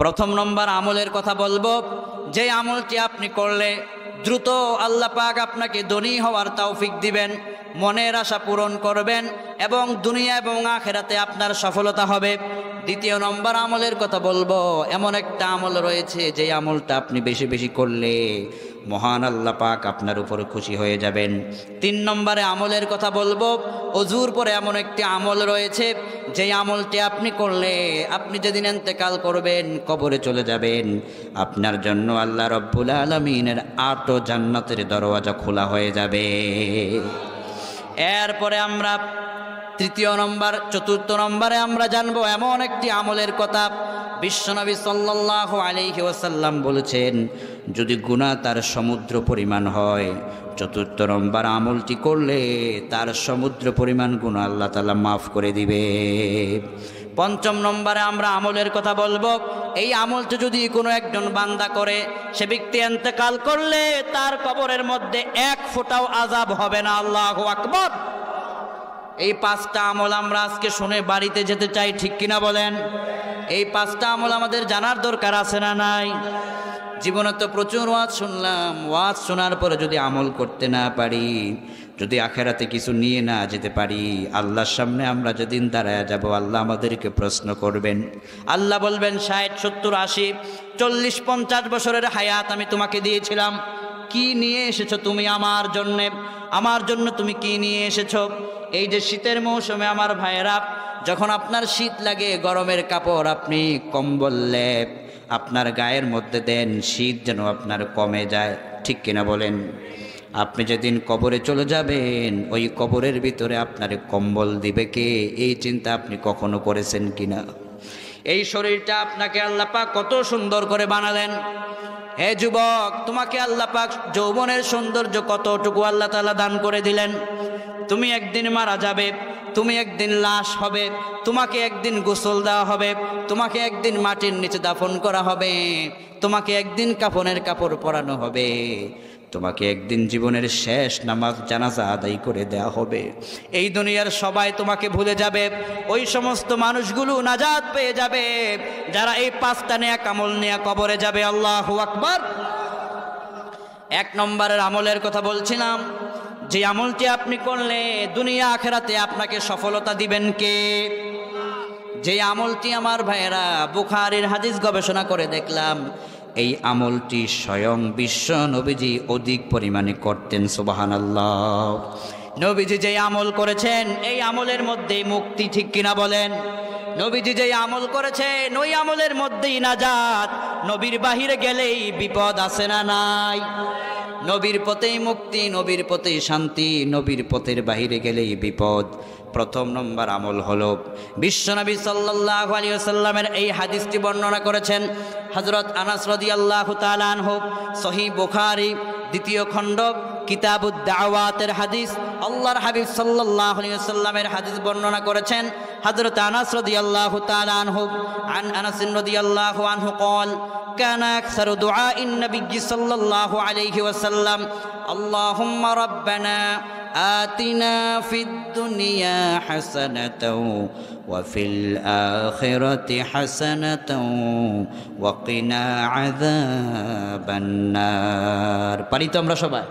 প্রথম নম্বর আমলের কথা বলবো, যে আমলটি আপনি করলে দ্রুত আল্লাহ পাক আপনাকে ধনী হওয়ার তৌফিক দিবেন, মনের আশা পূরণ করবেন এবং দুনিয়া এবং আখিরাতে আপনার সফলতা হবে। দ্বিতীয় নম্বর আমলের কথা বলবো, এমন একটা আমল রয়েছে যে আমলটা আপনি বেশি বেশি করলে মহান আল্লাহ পাক আপনার উপর খুশি হয়ে যাবেন। তিন নম্বরে আমলের কথা বলবো, ওযুর পরে এমন একটি আমল রয়েছে যে আমলটি আপনি করলে আপনি যেদিন ইন্তেকাল করবেন, কবরে চলে যাবেন, আপনার জন্য আল্লাহ রব্বুল আলামিনের 8 জান্নাতের দরওয়াজা খোলা হয়ে যাবে। এরপরে আমরা চতুর্থ নম্বরে আমরা জানবো এমন একটি আমলের কথা। বিশ্বনবী সাল্লাল্লাহু আলাইহি ওয়াসাল্লাম বলেছেন, যদি গুনাহ তার সমুদ্র পরিমাণ হয়, চতুর্থ নম্বর আমলটি করলে তার সমুদ্র পরিমাণ গুনাহ আল্লাহ তাআলা মাফ করে দিবে। পঞ্চম নম্বরে আমরা আমলের কথা বলবো, এই আমলটি যদি কোনো একজন বান্দা করে, সে ব্যক্তি ইন্তেকাল করলে তার কবরের মধ্যে 1 ফোঁটাও আযাব হবে না। আল্লাহু আকবার। এই 5টা আমল আমরা আজকে শুনে বাড়িতে যেতে চাই, ঠিক কিনা বলেন? এই 5টা আমল আমাদের জানার দরকার আছে না নাই? জীবনে তো প্রচুর ওয়াজ শুনলাম, ওয়াজ শোনার পরে যদি আমল করতে না পারি, যদি আখেরাতে কিছু নিয়ে না যেতে পারি, আল্লাহর সামনে আমরা যেদিন দাঁড়ায় যাব, আল্লাহ আমাদেরকে প্রশ্ন করবেন। আল্লাহ বলবেন, 60, 70, 80, 40, 50 বছরের হায়াত আমি তোমাকে দিয়েছিলাম, কি নিয়ে এসেছো তুমি আমার জন্যে? আমার জন্য তুমি কি নিয়ে এসেছো? এই যে শীতের মৌসুমে আমার ভাইয়েরা, যখন আপনার শীত লাগে, গরমের কাপড় আপনি কম্বল লেপ আপনার গায়ের মধ্যে দেন, শীত যেন আপনার কমে যায়, ঠিক কিনা বলেন? আপনি যেদিন কবরে চলে যাবেন, ওই কবরের ভিতরে আপনার কম্বল দিবে কে? এই চিন্তা আপনি কখনো করেছেন কিনা? এই শরীরটা আপনাকে আল্লাহ পাক কত সুন্দর করে বানালেন। হে যুবক, তোমাকে আল্লাহ পাক যৌবনের সৌন্দর্য কতটুকু আল্লাহ তাআলা দান করে দিলেন। তুমি একদিন মারা যাবে, তুমি একদিন লাশ হবে, তোমাকে একদিন গোসল দেওয়া হবে, তোমাকে একদিন মাটির নিচে দাফন করা হবে, তোমাকে একদিন কাফনের কাপড় পরানো হবে, তোমাকে একদিন জীবনের শেষ নামাজ জানাজা আদায় করে দেয়া হবে। এই দুনিয়ার সবাই তোমাকে ভুলে যাবে, ওই সমস্ত মানুষগুলো নাজাত পেয়ে যাবে যারা এই 5টা নেক আমল নিয়ে কবরে যাবে। আল্লাহু আকবার। 1 নম্বরের আমলের কথা বলছিলাম, যে আমলটি আপনি করলে দুনিয়া আখেরাতে আপনাকে সফলতা দিবেন কে? যে আমলটি আমার ভাইয়েরা বুখারীর হাদিস গবেষণা করে দেখলাম, এই আমলটি স্বয়ং বিশ্ব নবীজি অধিক পরিমাণে করতেন। সুবহানাল্লাহ। নবীজি যে আমল করেছেন, এই আমলের মধ্যেই মুক্তি, ঠিক কিনা বলেন? নবীজি যে আমল করেছেন, ওই আমলের মধ্যেই নাজাত। নবীর বাহিরে গেলেই বিপদ আছে না নাই? নবীর পথেই মুক্তি, নবীর পথেই শান্তি, নবীর পথের বাহিরে গেলেই বিপদ। প্রথম নম্বর আমল হলো, বিশ্বনবী সাল্লাল্লাহু আলাইহি ওয়াসাল্লামের এই হাদিসটি বর্ণনা করেছেন হযরত আনাস রাদিয়াল্লাহু তাআলা আনহু, সহিহ বুখারী 2য় খণ্ড কিতাবুদ দাওয়াতের হাদিস। আল্লাহর হাবিব সাল্লাল্লাহু আলাইহি ওয়াসাল্লামের হাদিস বর্ণনা করেছেন হযরত আনাস রাদিয়াল্লাহু তাআলা আনহু, আন আনাস রাদিয়াল্লাহু আনহু قال كان أكثر دعاء النبي صلى الله عليه وسلم اللهم ربنا آتنا في الدنيا حسنة وفي الآخرة حسنة وقنا عذاب النار। পারি তো আমরা সবাই?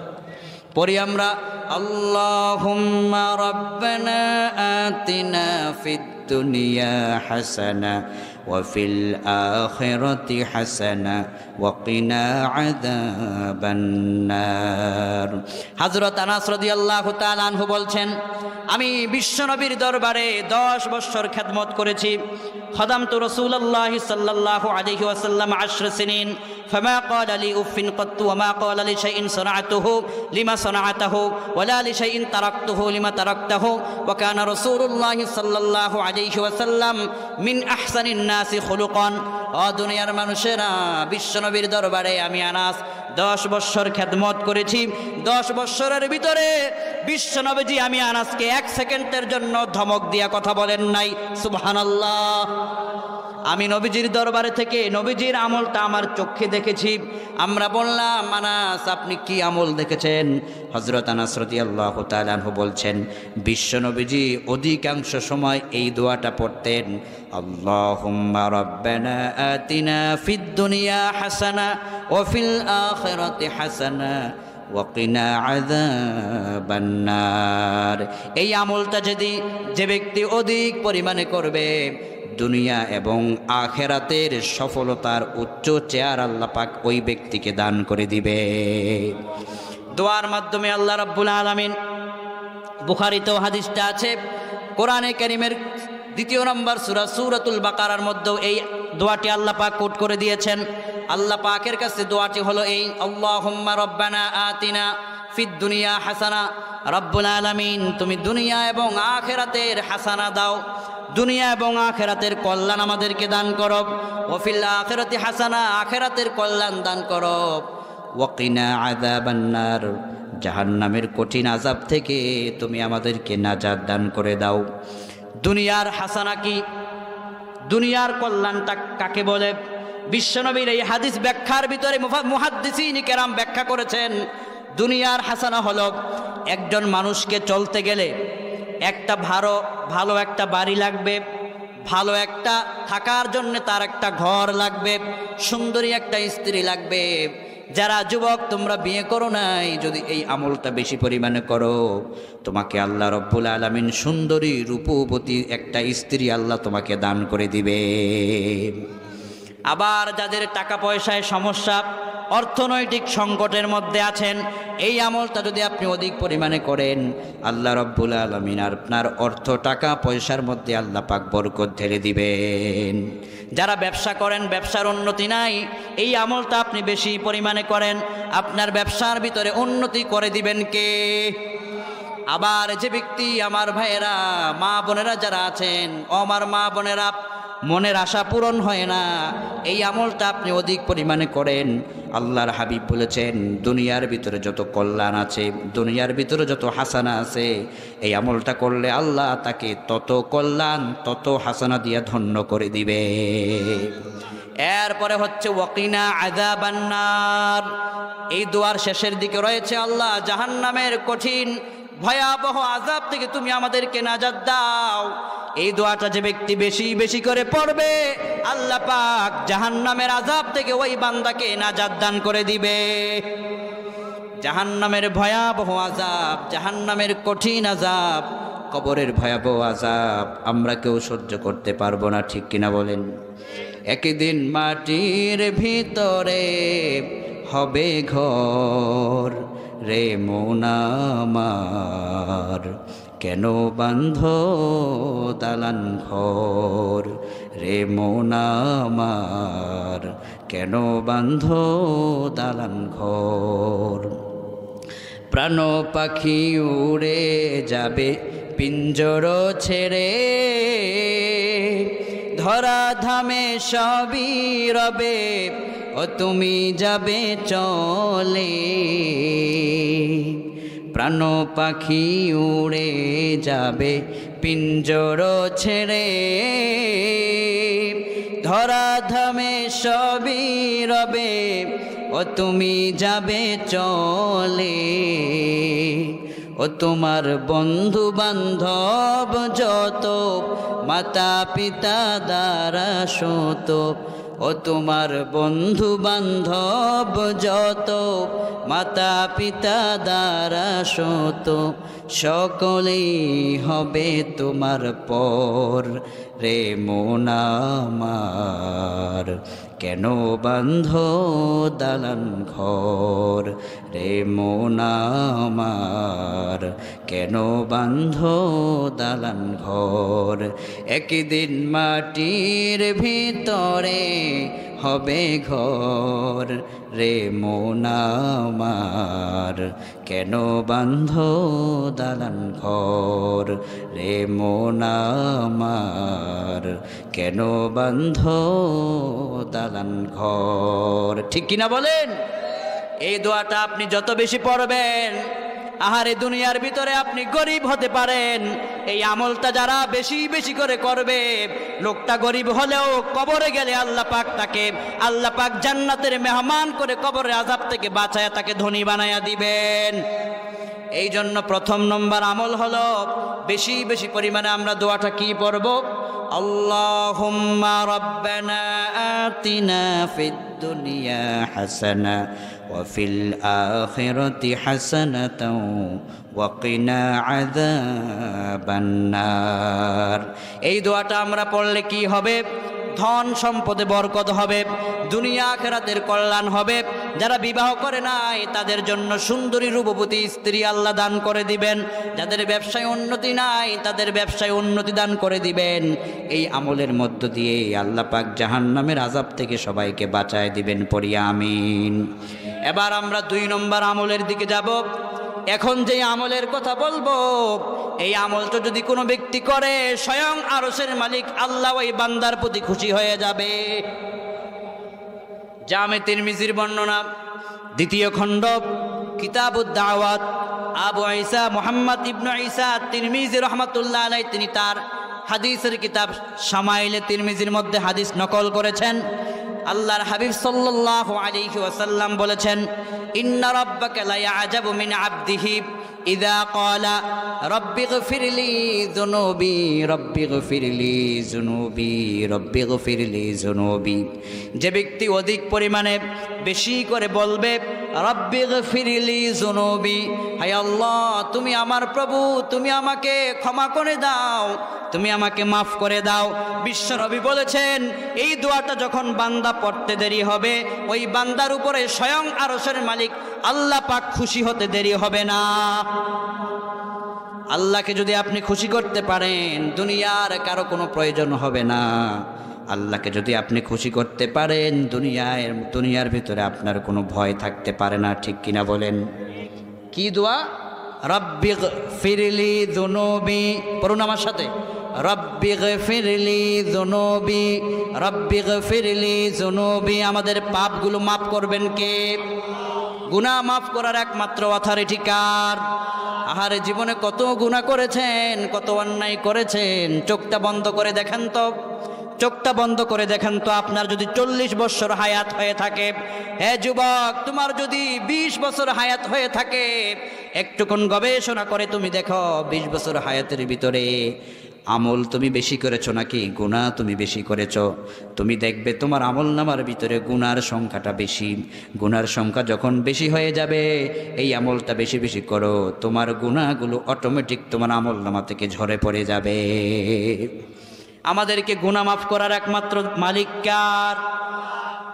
পড়ি আমরা, اللهم ربنا آتنا في الدنيا حسنة وفي الآخرة حسنة وقنا عذاب النار। হযরত আনাস রাদিয়াল্লাহু তাআলা আনহু বলছেন, আমি বিশ্বনবীর দরবারে 10 বছর খেদমত করেছি। خدمت رسول الله صلى الله عليه وسلم 10 سنين فما قال لي أف قط وما قال لشيء صنعته لما صنعته ولا لشيء تركته لما تركته وكان رسول الله صلى الله عليه وسلم من أحسن الناس خلقا। দুনিয়ার মানুষেরা, বিশ্বনবীর দরবারে আমি আনাস 10 বছর খেদমত করেছি। 10 বছরের ভিতরে বিশ্বনবীজি আমি আনাসকে 1 সেকেন্ডের জন্য ধমক দিয়া কথা বলেন নাই। সুবহানাল্লাহ। আমি নবীজির দরবারে থেকে নবীজির আমলটা আমার চোখে দেখেছি। আমরা বললাম, আনাস আপনি কি আমল দেখেছেন? হযরত আনাস রাদিয়াল্লাহু তাআলা আনহু বলছেন, বিশ্ব নবীজি অধিকাংশ সময় এই দোয়াটা পড়তেন, আল্লাহুম্মা রাব্বানা আতিনা ফিদ দুনিয়া হাসানা ওয়া ফিল আখিরাতি হাসানা ওয়া কিনা আযাবান নার। এই আমলটা যদি যে ব্যক্তি অধিক পরিমাণে করবে, দুনিয়া এবং আখেরাতের সফলতার উচ্চ চেয়ার আল্লাহ পাক ওই ব্যক্তিকে দান করে দিবে। দোয়ার মাধ্যমে আল্লাহ রাব্বুল আলামিন, বুখারীতেও হাদিসটা আছে, কোরআনে কারীমের 2 নম্বর সূরা সূরাতুল বাকারার মধ্যেও এই দোয়াটি আল্লাহ পাক কোট করে দিয়েছেন। আল্লাহ পাকের কাছে দোয়াটি হলো এই, আল্লাহুম্মা রাব্বানা আতিনা ফিদ দুনিয়া হাসানা, রব্বুল আলামিন তুমি দুনিয়া এবং আখিরাতের হাসানা দাও, দুনিয়া এবং আখিরাতের কল্যাণ আমাদেরকে দান করো, ওয়া ফিল আখিরাতি হাসানা আখিরাতের কল্যাণ দান করো, ওয়া কিনা আযাবান নার জাহান্নামের কঠিন আযাব থেকে তুমি আমাদেরকে নাজাত দান করে দাও। দুনিয়ার হাসানা কি? দুনিয়ার কল্যাণটা কাকে বলে? বিশ্বনবীর এই হাদিস ব্যাখ্যার ভিতরে মুহাদ্দিসিন কেরাম ব্যাখ্যা করেছেন, দুনিয়ার হাসানা হলো একজন মানুষকে চলতে গেলে একটা ভালো একটা বাড়ি লাগবে, ভালো একটা থাকার জন্য তার একটা ঘর লাগবে, সুন্দরী একটা স্ত্রী লাগবে। যারা যুবক তোমরা বিয়ে করো নাই, যদি এই আমলটা বেশি পরিমাণে করো, তোমাকে আল্লাহ রব্বুল আলামিন সুন্দরী রূপবতী একটা স্ত্রী আল্লাহ তোমাকে দান করে দিবে। আবার যাদের টাকা পয়সায় সমস্যা, অর্থনৈতিক সংকটের মধ্যে আছেন, এই আমলটা যদি আপনি অধিক পরিমাণে করেন, আল্লাহ রব্বুল আলামিন আপনার অর্থ টাকা পয়সার মধ্যে আল্লাহ পাক বরকত ঢেলে দিবেন। যারা ব্যবসা করেন, ব্যবসার উন্নতি নাই, এই আমলটা আপনি বেশি পরিমাণে করেন, আপনার ব্যবসার ভিতরে উন্নতি করে দিবেন কে? আবার যে ব্যক্তি, আমার ভাইয়েরা, মা বোনেরা যারা আছেন, আমার মা বোনেরা, মনের আশা পূরণ হয় না, এই আমলটা আপনি অধিক পরিমাণে করেন। আল্লাহর হাবিব বলেছেন, দুনিয়ার ভিতরে যত কল্যাণ আছে, দুনিয়ার ভিতরে যত হাসানা আছে, এই আমলটা করলে আল্লাহ তাকে তত কল্যাণ তত হাসানা দিয়া ধন্য করে দিবে। এরপরে হচ্ছে ওয়াকিনা আযাবান নার। এই দোয়ার শেষের দিকে রয়েছে, আল্লাহ জাহান্নামের কঠিন ভয়াবহ আযাব থেকে তুমি আমাদেরকে নাজাত দাও। এই দোয়াটা যে ব্যক্তি বেশি বেশি করে পড়বে, আল্লাহ পাক জাহান্নামের আযাব থেকে ওই বান্দাকে নাজাত দান করে দিবে। জাহান্নামের ভয়াবহ আযাব, জাহান্নামের কঠিন আযাব, কবরের ভয়াবহ আযাব আমরা কেউ সহ্য করতে পারবো না, ঠিক কিনা বলেন? একদিন মাটির ভিতরে হবে ঘর, রে মন আমার কেন বান্ধ দালান ঘর, রে মন আমার কেন বান্ধ দালান ঘর। প্রাণ পাখি উড়ে যাবে পিঞ্জর ছেড়ে, ধরা ধামে সবই রবে, ও তুমি যাবে চলে। প্রাণ পাখি উড়ে যাবে পিঞ্জর ছেড়ে, ধরা ধামে সবই রবে, ও তুমি যাবে চলে। ও তোমার বন্ধু বান্ধব যত, মাতা পিতা দ্বারা শত, ও তোমার বন্ধু বান্ধব যত, মাতা পিতা দ্বারা শত, সকলেই হবে তোমার পর, রে মন আমার কেন বান্ধ দালান ঘর, রে মন আমার কেন বান্ধ দালান ঘর। একদিন মাটির ভিতরে হবে ঘর, রে মন আমার কেন বান্ধ দালান ঘর, রে মন আমার কেন বান্ধ দালান ঘর। ঠিক কিনা বলেন? এই দোয়াটা আপনি যত বেশি পড়বেন, আহারে দুনিয়ার ভিতরে আপনি গরিব হতে পারেন, এই আমলটা যারা বেশি বেশি করে করবে, লোকটা গরিব হলেও কবরে গেলে আল্লাহ পাক জান্নাতের মেহমান করে কবরের আযাব থেকে বাঁচায়া তাকে ধনী বানায়া দিবেন। এই জন্য প্রথম নম্বর আমল হলো বেশি বেশি পরিমাণে আমরা দোয়াটা কি পড়ব? আল্লাহুম্মা রাব্বানা আতিনা ফিদ দুনিয়া হাসানা ওয়া ফিল আখিরাতি হাসানাতাও ওয়া কিনা আযাবান নার। এই দোয়াটা আমরা পড়লে কি হবে? ধন সম্পদে বরকত হবে, দুনিয়া আখিরাতের কল্যাণ হবে। যারা বিবাহ করে নাই তাদের জন্য সুন্দরী রূপবতী স্ত্রী আল্লাহ দান করে দিবেন। যাদের ব্যবসায় উন্নতি নাই তাদের ব্যবসায় উন্নতি দান করে দিবেন। এই আমলের মধ্য দিয়ে আল্লাহ পাক জাহান্নামের আযাব থেকে সবাইকে বাঁচায় দিবেন, পড়ি আমিন। এবার আমরা 2 নম্বর আমলের দিকে যাব। এখন যে আমলের কথা বলবো, এই আমলটা যদি কোনো ব্যক্তি করে, স্বয়ং আরশের মালিক আল্লাহ ওই বান্দার প্রতি খুশি হয়ে যাবে। জামে তিরমিজির বর্ণনা, 2য় খণ্ড, কিতাবুদ দাওয়াত, আবু ঈসা মুহাম্মদ ইবনে ঈসা তিরমিজি রাহমাতুল্লাহ আলাইহি তিনি তার হাদিসের কিতাব শামাইলে তিরমিজির মধ্যে হাদিস নকল করেছেন। আল্লাহর হাবিব সাল্লাল্লাহু আলাইহি ওয়াসাল্লাম বলেছেন, ইন্না রাব্বাকা লা ইয়াজাবু মিন আবদিহি ইযা ক্বালা রাব্বিগফিরলি যুনুবি রাব্বিগফিরলি যুনুবি রাব্বিগফিরলি যুনুবি। যে ব্যক্তি অধিক পরিমাণে বেশি করে বলবে রাব্বিগফিরলি যুনুবি, হায় আল্লাহ তুমি আমার প্রভু, তুমি আমাকে ক্ষমা করে দাও, তুমি আমাকে মাফ করে দাও। বিশ্বনবী বলেছেন এই দোয়াটা যখন বান্দা পড়তে দেরি হবে, ওই বান্দার উপরে স্বয়ং আরশের মালিক আল্লাহ পাক খুশি হতে দেরি হবে না। আল্লাহকে যদি আপনি খুশি করতে পারেন, দুনিয়ার কারো কোনো প্রয়োজন হবে না। আল্লাহকে যদি আপনি খুশি করতে পারেন, দুনিয়ার ভিতরে আপনার কোনো ভয় থাকতে পারে না। ঠিক কিনা বলেন? কি দোয়া? রাব্বিগফিরলি যুনুবি, পড়ুন আমার সাথে, রাব্বিগফিরলি যুনুবি রাব্বিগফিরলি যুনুবি। আমাদের পাপগুলো মাফ করবেন কে? গুনাহ মাফ করার একমাত্র অথরিটি কার? আহারে জীবনে কত গুনাহ করেছেন, কত অন্যায় করেছেন। চোখটা বন্ধ করে দেখেন তো, চোখটা বন্ধ করে দেখেন তো, আপনার যদি 40 বছর হায়াত হয়ে থাকে, হে যুবক তোমার যদি 20 বছর হায়াত হয়ে থাকে, একটুক্ষণ গবেষণা করে তুমি দেখো 20 বছর হায়াতের ভিতরে আমল তুমি বেশি করেছো নাকি গুনাহ তুমি বেশি করেছো? তুমি দেখবে তোমার আমল নামার ভিতরে গুনার সংখ্যাটা বেশি। গুনার সংখ্যা যখন বেশি হয়ে যাবে, এই আমলটা বেশি বেশি করো, তোমার গুনাহগুলো অটোমেটিক তোমার আমল নামা থেকে ঝরে পড়ে যাবে। আমাদেরকে গুনাহ মাফ করার একমাত্র মালিক কার?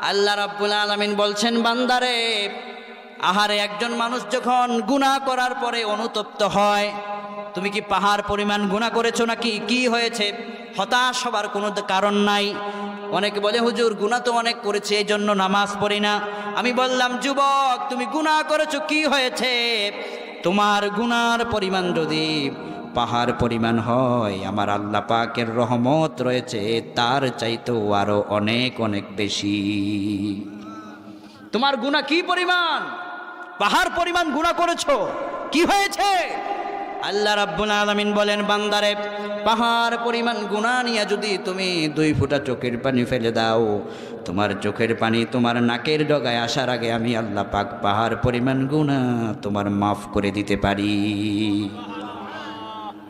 আল্লাহ রাব্বুল আলামিন বলছেন, বান্দারে আহারে একজন মানুষ যখন গুনাহ করার পরে অনুতপ্ত হয়, তুমি কি পাহাড় পরিমাণ গুনাহ করেছো নাকি? কি হয়েছে? হতাশ হবার কোনো কারণ নাই। অনেকে বলে হুজুর গুনাহ তো অনেক করেছে এই জন্য নামাজ পড়ি না। আমি বললাম যুবক তুমি গুনাহ করেছো, কি হয়েছে? তোমার গুনার পরিমাণ যদি পাহাড় পরিমাণ হয়, আমার আল্লাহ পাকের রহমত রয়েছে তার চাইতেও আরো অনেক অনেক বেশি। তোমার গুনাহ কি পরিমাণ? পাহাড় পরিমাণ গুনাহ করেছো, কি হয়েছে? আল্লাহ রাব্বুল আলামিন বলেন, বান্দারে পাহাড় পরিমাণ গুনাহ নিয়ে যদি তুমি 2 ফোঁটা চোখের পানি ফেলে দাও, তোমার চোখের পানি তোমার নাকের ডগায় আসার আগে আমি আল্লাহ পাক পাহাড় পরিমাণ গুনাহ তোমার মাফ করে দিতে পারি।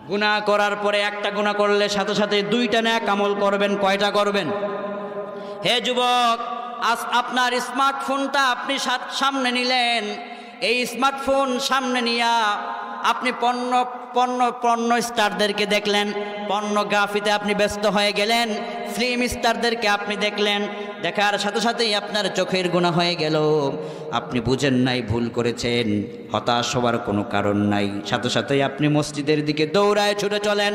গুনাহ করার পরে একটা গুনাহ করলে সাথে সাথে 2টা নেক আমল করবেন। কয়টা করবেন? হে যুবক, আজ আপনার স্মার্টফোনটা আপনি সামনে নিলেন, এই স্মার্টফোন সামনে নিয়া আপনি পণ্য স্টারদেরকে দেখলেন, পর্নোগ্রাফিতে আপনি ব্যস্ত হয়ে গেলেন, ফিল্ম স্টারদেরকে আপনি দেখলেন, দেখার সাথে সাথেই আপনার চোখের গুনাহ হয়ে গেল। আপনি বুঝেন নাই, ভুল করেছেন, হতাশ হওয়ার কোনো কারণ নাই। সাথে সাথেই আপনি মসজিদের দিকে দৌড়ায় ছুটে চলেন।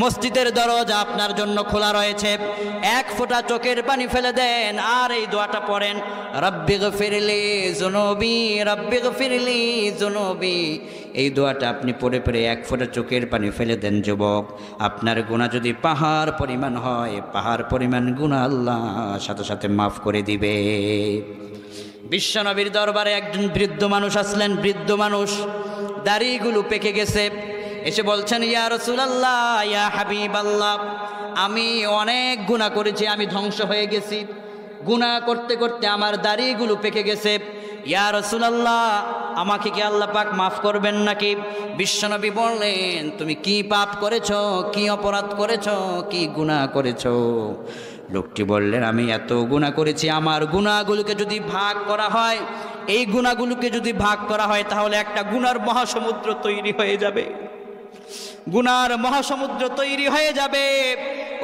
মসজিদের দরজা আপনার জন্য খোলা রয়েছে, 1 ফোঁটা চোখের পানি ফেলে দেন আর এই দোয়াটা পড়েন, রাব্বিগফিরলি যুনুবি রাব্বিগফিরলি যুনুবি। এই দোয়াটা আপনি পড়ে পড়ে 1 ফোঁটা চোখের পানি ফেলে দেন যুবক। আপনার গুনাহ যদি পাহাড় পরিমাণ হয়, পাহাড় পরিমাণ গুনাহ আল্লাহ সাথে সাথে মাফ করে দিবে। বিশ্বনবীর দরবারে একজন বৃদ্ধ মানুষ আসলেন। বৃদ্ধ মানুষ, দাড়িগুলো পেকে গেছে, এসে বলছেন, ইয়া রাসূলুল্লাহ, ইয়া হাবিবাল্লাহ, আমি অনেক গুনাহ করেছি, আমি ধ্বংস হয়ে গেছি, গুনাহ করতে করতে আমার দাড়িগুলো পেকে গেছে। ইয়া রাসূলুল্লাহ, আমাকে কি আল্লাহ পাক মাফ করবেন নাকি? বিশ্বনবী বললেন, তুমি কি পাপ করেছো, কি অপরাধ করেছো, কি গুনাহ করেছো? লোকটি বললেন, আমি এত গুনাহ করেছি, আমার গুনাহগুলোকে যদি ভাগ করা হয়, এই গুনাহগুলোকে যদি ভাগ করা হয়, তাহলে একটা গুনার মহাসমুদ্র তৈরি হয়ে যাবে, গুনার মহাসমুদ্র তৈরি হয়ে যাবে।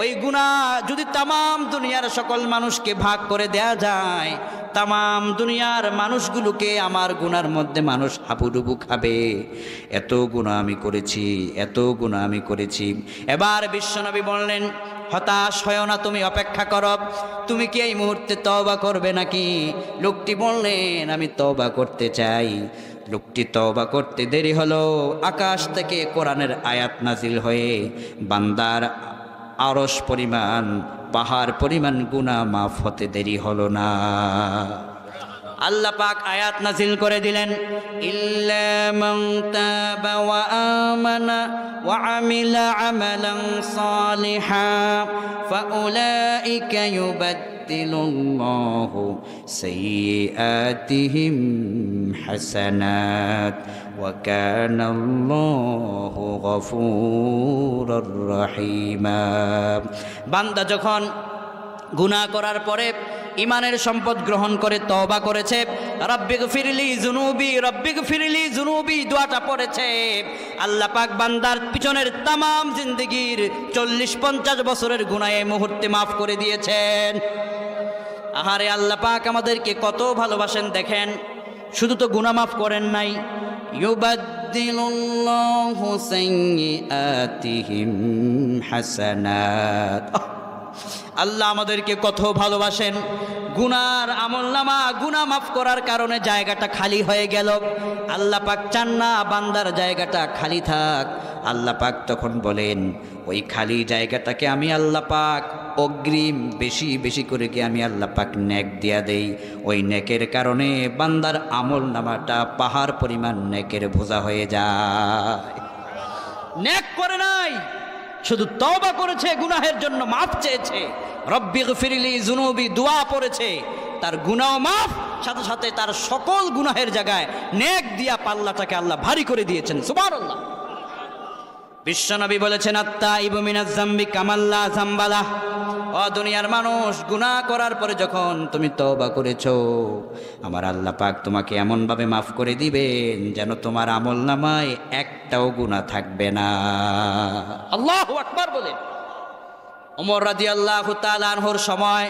ওই গুনাহ যদি তামাম দুনিয়ার সকল মানুষকে ভাগ করে দেয়া যায়, তামাম দুনিয়ার মানুষগুলোকে আমার গুনার মধ্যে মানুষ হাবুডুবু খাবে। এত গুনাহ আমি করেছি, এত গুনাহ আমি করেছি। এবার বিশ্বনবী বললেন, হতাশ হয় না, তুমি অপেক্ষা করো, তুমি কি এই মুহূর্তে তওবা করবে নাকি? লোকটি বললেন, আমি তওবা করতে চাই। লোকটি তওবা করতে দেরি হলো, আকাশ থেকে কোরআনের আয়াত নাজিল হয়ে বান্দার আরশ পরিমাণ, পাহাড় পরিমাণ গুনাহ মাফ হতে দেরি হলো না। আল্লাহ পাক আয়াত নাজিল করে দিলেন, ইল্লা মান তাবা ওয়া আমানা ওয়া আমিলা আমালান সালিহা ফাউলাইকা ইউবাদদিলুল্লাহু সাইয়্যাতিহিম হাসানাত ওয়া কানাল্লাহু গফুরুর রহিমা। বান্দা যখন গুনাহ করার পরে ইমানের সম্পদ গ্রহণ করে তওবা করেছে, রব্বিগফিরলি যুনুবি, রব্বিগফিরলি যুনুবি দোয়াটা পড়েছে, আল্লাহ পাক বান্দার পিছনের তামাম জিন্দেগির 40-50 বছরের গুনাহ এই মুহূর্তে মাফ করে দিয়েছেন। আহারে, আল্লাহ পাক আমাদেরকে কত ভালোবাসেন দেখেন। শুধু তো গুনাহ মাফ করেন নাই, ইউবাদদিলুল্লাহু সাইয়্যাতিহিম হাসানাত। আল্লাহ আমাদেরকে কত ভালোবাসেন। গুনার আমলনামা, গুনাহ মাফ করার কারণে জায়গাটা খালি হয়ে গেল। আল্লাহ পাক চান না বান্দার জায়গাটা খালি থাক। আল্লাহ পাক তখন বলেন, ওই খালি জায়গাটাকে আমি আল্লাহ পাক অগ্রিম বেশি বেশি করে কি আমি আল্লাহ পাক নেক দিয়া দেই। ওই নেকের কারণে বান্দার আমলনামাটা পাহাড় পরিমাণ নেকের বোঝা হয়ে যায়। নেক করে নাই, শুধু তওবা করেছে, গুনাহের জন্য মাফ চেয়েছে, রব্বিগফিরলি যুনুবি দোয়া পড়েছে, তার গুনাহ মাফ, সাথে সাথে তার সকল গুনাহের জায়গায় নেক দিয়া পাল্লাটাকে আল্লাহ ভারী করে দিয়েছেন। সুবহানাল্লাহ। বিশ্বনবী বলেছেন, আত্তাইবু মিনাজ যামবি কামাল্লা যামবালাহ। ও দুনিয়ার মানুষ, গুনাহ করার পরে যখন তুমি তওবা করেছো, আমার আল্লাহ পাক তোমাকে এমনভাবে মাফ করে দিবেন যেন তোমার আমলনামায় একটাও গুনাহ থাকবে না। আল্লাহু আকবার বলেন। ওমর রাদিয়াল্লাহু তাআলা আনহুর সময়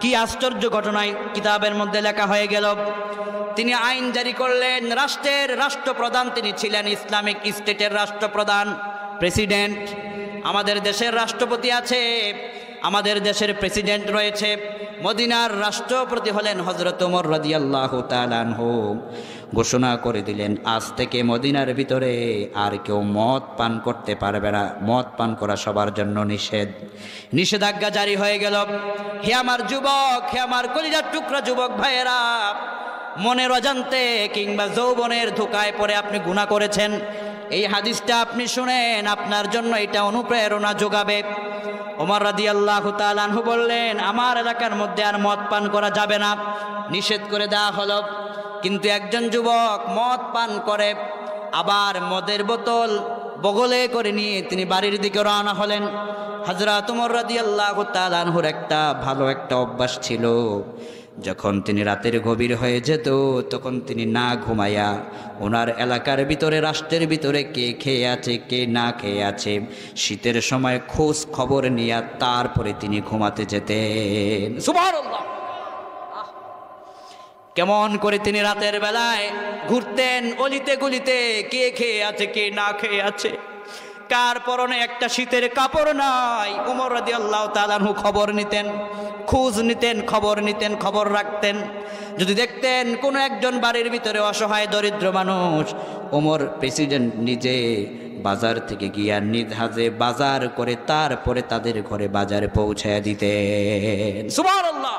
কি আশ্চর্য ঘটনায় কিতাবের মধ্যে লেখা হয়ে গেল। তিনি আইন জারি করলেন, রাষ্ট্রের রাষ্ট্রপ্রধান তিনি ছিলেন, ইসলামিক স্টেটের রাষ্ট্রপ্রধান, প্রেসিডেন্ট। আমাদের দেশের রাষ্ট্রপতি আছে, আমাদের দেশের প্রেসিডেন্ট রয়েছে। মদিনার রাষ্ট্রপতি হলেন হযরত ওমর রাদিয়াল্লাহু তাআলা আনহু। ঘোষণা করে দিলেন, আজ থেকে মদিনার ভিতরে আর কেউ মদ পান করতে পারবে না, মদ পান করা সবার জন্য নিষেধ। নিষেধাজ্ঞা জারি হয়ে গেল। হে আমার যুবক, হে আমার কলিজার টুকরা যুবক ভাইয়েরা, মনের অজান্তে কিংবা যৌবনের ধোঁকায় পড়ে আপনি গুনাহ করেছেন, এই হাদিসটা আপনি শুনেন, আপনার জন্য এটা অনুপ্রেরণা যোগাবে। ওমর রাদিয়াল্লাহু তাআলা আনহু বললেন, আমার এলাকার মধ্যে আর মদ পান করা যাবে না, নিষেধ করে দেওয়া হলো। কিন্তু একজন যুবক মদ পান করে, আবার মদের বোতল বগলে করে নিয়ে তিনি বাড়ির দিকে রওনা হলেন। হযরত ওমর রাদিয়াল্লাহু তাআলা আনহুর একটা ভালো একটা অভ্যাস ছিল, যখন তিনি রাতের গভীর হয়ে যেত তখন তিনি না ঘুমায়া ওনার এলাকার ভিতরে, রাষ্ট্রের ভিতরে কে খেয়ে আছে কে না খেয়ে আছে, শীতের সময় খোঁজ খবর নিয়ে তারপরে তিনি ঘুমাতে যেতেন। সুবহানাল্লাহ। কেমন করে তিনি রাতের বেলায় ঘুরতেন অলিতে গলিতে, কে খেয়ে আছে কে না খেয়ে আছে, কার পরনে একটা শীতের কাপড় নাই। ওমর রাদিয়াল্লাহু তাআলা আনহু খবর নিতেন, খোঁজ নিতেন, খবর নিতেন, খবর রাখতেন। যদি দেখতেন কোনো একজন বাড়ির ভিতরে অসহায় দরিদ্র মানুষ, ওমর প্রেসিডেন্ট নিজে বাজার থেকে গিয়া নিজ হাতে বাজার করে তারপরে তাদের ঘরে বাজারে পৌঁছায় দিতেন। সুবহানাল্লাহ।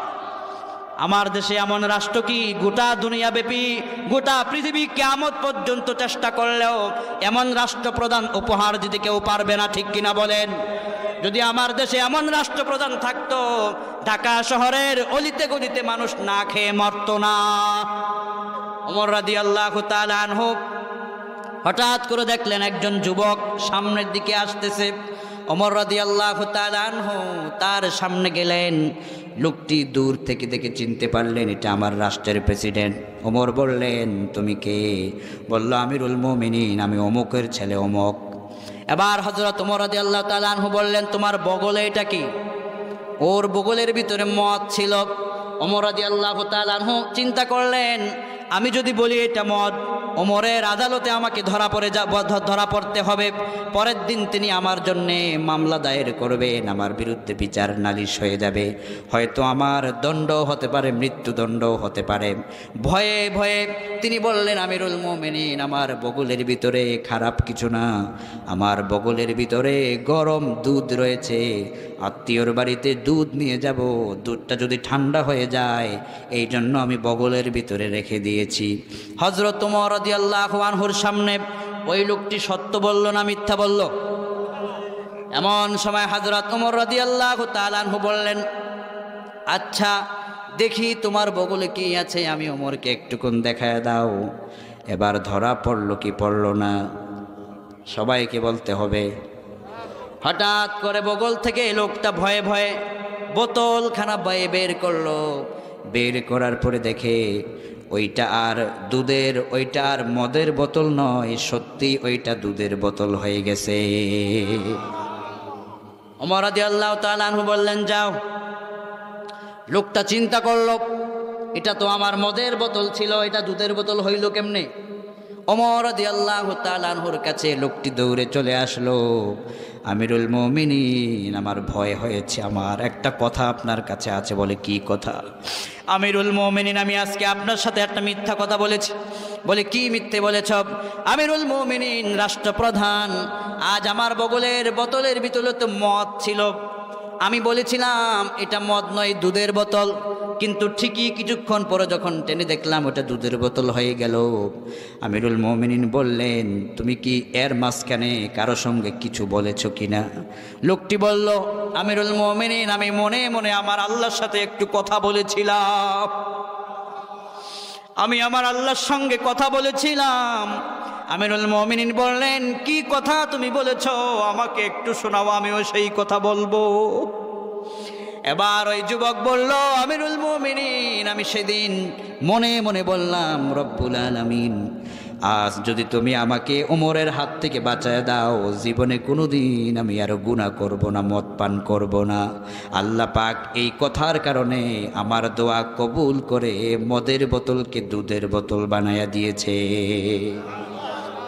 আমার দেশে এমন রাষ্ট্র কি গোটা দুনিয়াব্যাপী গোটা পৃথিবী কিয়ামত পর্যন্ত চেষ্টা করলেও এমন রাষ্ট্রপ্রধান উপহার দিতে কেউ পারবে না, ঠিক কিনা বলেন? যদি আমার দেশে এমন রাষ্ট্রপ্রধান থাকতো, ঢাকা শহরের অলিতে গলিতে মানুষ না খেয়ে মরত না। ওমর রাদিয়াল্লাহু তাআলা আনহু হঠাৎ করে দেখলেন একজন যুবক সামনের দিকে আসতেছে। ওমর রাদিয়াল্লাহু তাআলা আনহু তার সামনে গেলেন। লোকটি দূর থেকে দেখে চিনতে পারলেন এটা আমার রাষ্ট্রের প্রেসিডেন্ট। ওমর বললেন, তুমি কে? বলল, আমিরুল মুমিনিন, আমি অমুকের ছেলে অমুক। এবার হযরত ওমর রাদিয়াল্লাহু তাআলা আনহু বললেন, তোমার বগলে এটা কি? ওর বগলের ভিতরে মদ ছিল। ওমর রাদিয়াল্লাহু তাআলা আনহু চিন্তা করলেন, আমি যদি বলি এটা মদ, ওমরের আদালতে আমাকে ধরা পড়তে হবে। পরের দিন তিনি আমার জন্যে মামলা দায়ের করবেন, আমার বিরুদ্ধে বিচার নালিশ হয়ে যাবে, হয়তো আমার দণ্ড হতে পারে, মৃত্যুদণ্ডও হতে পারে। ভয়ে ভয়ে তিনি বললেন, আমিরুল মুমিনিন, আমার বগলের ভিতরে খারাপ কিছু না, আমার বগলের ভিতরে গরম দুধ রয়েছে, আত্মীয়র বাড়িতে দুধ নিয়ে যাব, দুধটা যদি ঠান্ডা হয়ে যায় এই জন্য আমি বগলের ভিতরে রেখে দিয়েছি। হযরত ওমর রাদিয়াল্লাহু আনহুর সামনে ওই লোকটি সত্য বলল না মিথ্যা বলল? এমন সময় হযরত ওমর রাদিয়াল্লাহু তাআলা আনহু বললেন, আচ্ছা দেখি তোমার বগলে কি আছে, আমি ওমরকে একটুকুন দেখায় দাও। এবার ধরা পড়লো কি পড়লো না সবাইকে বলতে হবে। হঠাৎ করে বগল থেকে লোকটা ভয়ে ভয়ে বোতলখানা বের করলো। বের করার পরে দেখে ওইটা আর মদের বোতল নয়, সত্যি ওইটা দুধের বোতল হয়ে গেছে। ওমর রাদিয়াল্লাহু তাআলা আনহু বললেন, যাও। লোকটা চিন্তা করলো, এটা তো আমার মদের বোতল ছিল, এটা দুধের বোতল হইল কেমনে? ওমর রাদিয়াল্লাহু তাআলা আনহুর কাছে লোকটি দৌড়ে চলে আসলো। আমিরুল মুমিনিন, আমার ভয় হয়েছে, আমার একটা কথা আপনার কাছে আছে। বলে, কি কথা? আমিরুল মুমিনিন, আমি আজকে আপনার সাথে একটা মিথ্যা কথা বলেছি। বলে, কি মিথ্যে বলেছ? আমিরুল মুমিনিন, রাষ্ট্রপ্রধান, আজ আমার বগলের বোতলের ভিতরে তো মদ ছিল, আমি বলেছিলাম এটা মদ নয়, দুধের বোতল, কিন্তু ঠিকই কিছুক্ষণ পরে যখন টেনে দেখলাম ওটা দুধের বোতল হয়ে গেল। আমিরুল মুমিনিন বললেন, তুমি কি এর মাঝখানে কারো সঙ্গে কিছু বলেছ কিনা? লোকটি বলল, আমিরুল মুমিনিন, আমি মনে মনে আমার আল্লাহর সাথে একটু কথা বলেছিলাম, আমি আমার আল্লাহর সঙ্গে কথা বলেছিলাম। আমিরুল মুমিনিন বললেন, কি কথা তুমি বলেছ আমাকে একটু শোনাও, আমিও সেই কথা বলবো। এবার ওই যুবক বলল, আমিরুল মুমিনিন, আমি সেদিন মনে মনে বললাম, রব্বুল আলামিন, আজ যদি তুমি আমাকে ওমরের হাত থেকে বাঁচায় দাও, জীবনে কোনোদিন আমি আর গুনাহ করব না, মদ পান করব না। আল্লাহ পাক এই কথার কারণে আমার দোয়া কবুল করে মদের বোতলকে দুধের বোতল বানায়া দিয়েছে।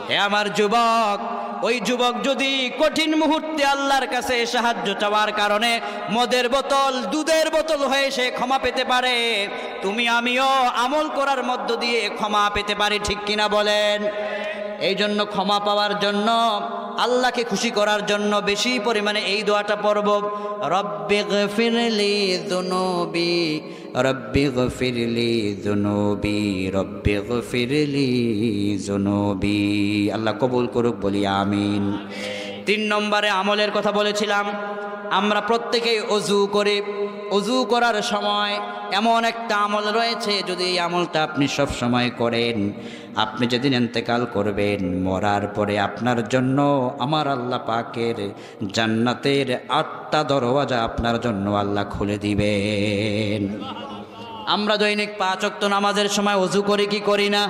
হে আমার যুবক, ওই যুবক যদি কঠিন মুহূর্তে আল্লাহর কাছে সাহায্য চাওয়ার কারণে মদের বোতল দুধের বোতল হয়ে সে ক্ষমা পেতে পারে, তুমি আমিও আমল করার মধ্য দিয়ে ক্ষমা পেতে পারি, ঠিক কিনা বলেন? এই জন্য ক্ষমা পাওয়ার জন্য, আল্লাহকে খুশি করার জন্য বেশি পরিমাণে এই দোয়াটা পড়ব, রব্বিগফিরলি যুনুবি, রব্বিগফিরলি যুনুবি, রব্বিগফিরলি যুনুবি। আল্লাহ কবুল করুক, বলি আমিন। 3 নম্বরে আমলের কথা বলেছিলাম, আমরা প্রত্যেকেই অজু করি। অজু করার সময় এমন একটা আমল রয়েছে, যদি এই আমলটা আপনি সব সময় করেন, আপনি যেদিন ইন্তেকাল করবেন, মরার পরে আপনার জন্য আমার আল্লাহ পাকের জান্নাতের 8টা দরওয়াজা আপনার জন্য আল্লাহ খুলে দিবেন। আমরা দৈনিক 5 ওয়াক্ত নামাজের সময় অজু করি কি করি না?